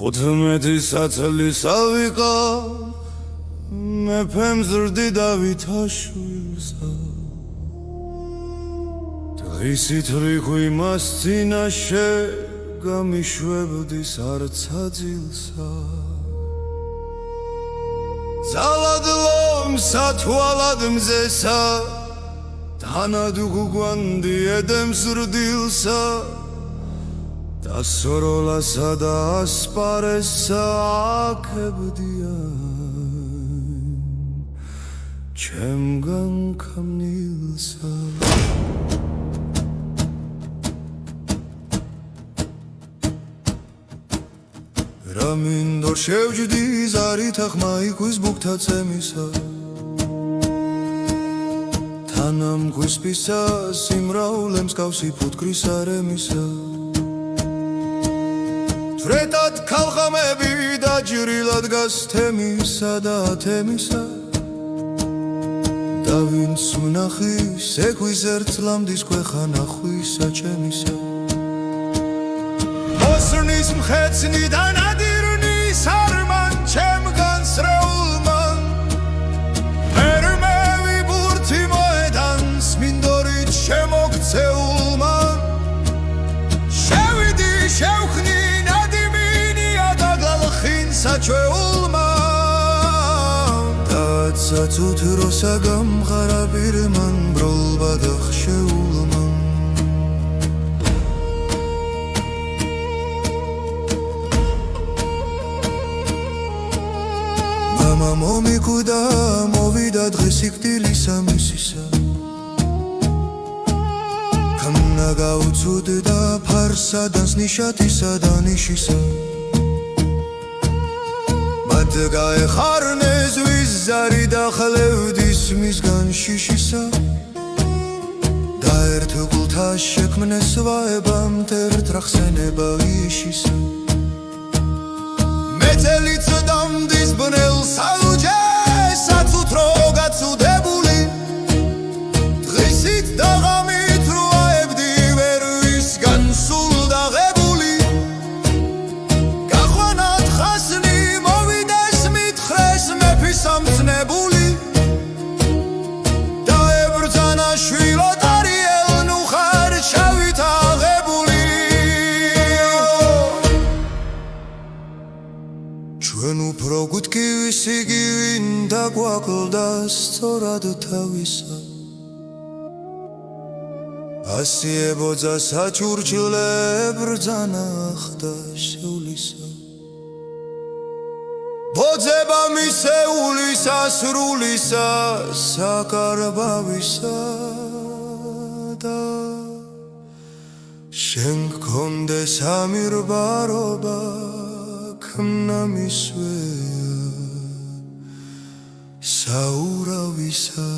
ხუთმეტი საწლის ავიკა მეფემ ზრდი დავითაშვილსა დღისით რიხვი მას წინაშე გამიშვებდის არცა ძილსა ძალად ლომსა თვალად მზესა თანად უგვანდი ედემს რდილსა და სოროლასა და ასპარესა აქებდიან ჩემგან კამნილსა რა მინდორ შევჯდი ზარით ახმა იქვის ბუქთა წემისა თანამ ქვისპისა სიმრავლე მსგავსი ფუტკრის არემისა ვრეტად ქალხამები და ჯრილად გას თემისა და თემისა და ვინც მნახის ექვის ერთლამდის ქვეყანა ხვისა ჩემისა მოსრნის მხეცნი და ნადირნის არმან ჩემგან სრეულმან მერმე ვიბურთი მოედანს მინდორით შემოქცეულმან შევიდი შევხნი საჩვეულმან დაცაცუთ როსა გამღარა ბირმან ბროლბა და ხშეულმან მამა მომიკვდა მოვიდა დღეს იქდილისა მისისა ქამნა გაუცუდდა ფარსადანს ნიშათისა და ნიშისა გაეხარნეს ვიზარი და ხლევდის მისგან შიშისა და ერთ გულთა შექმნეს ვაება მტერ ტრახსენება იშისა მეწელიც დამდის ბნელ საუჯეს საცუთრო გაცუდებული დღისით და ღამით როაებდი ვერ ვისგან სულ დაღებული გახვანად ხასნი სამწნებული და ებრძანა შვილო დარიელ ნუხარ შავით აღებული ჩვენ უფრო გვიტკივის იგივინ და გვაკლდა სწორად თავისა ასი ებოძა საჩურჩლე ებრძანა ხდა შეულისა ბოძება მისეულისა სრულისა საკარბავისა და შენ გქონდეს ამირბარობა ქმნა მისვეა საურავისა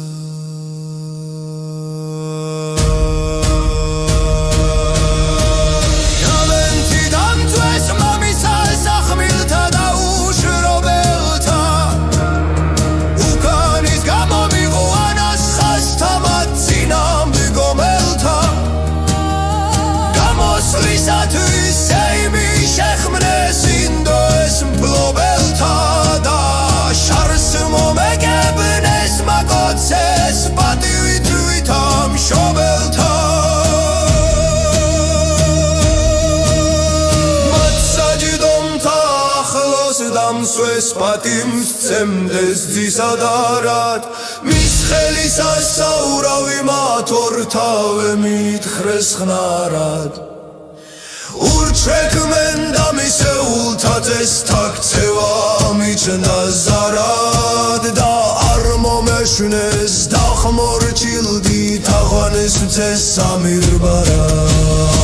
დამსვეს პატიმს წემდეს ძისა და რად მის ხელის ასაურავი მათორთავე მითხრეს ხნარად ურჩექმენ და მისეულთა წესთა ქცევა მიჩნდა ზარად და არ მომეშვნეს დახმორჩილდი თაღვანეს მცეს ამირბარად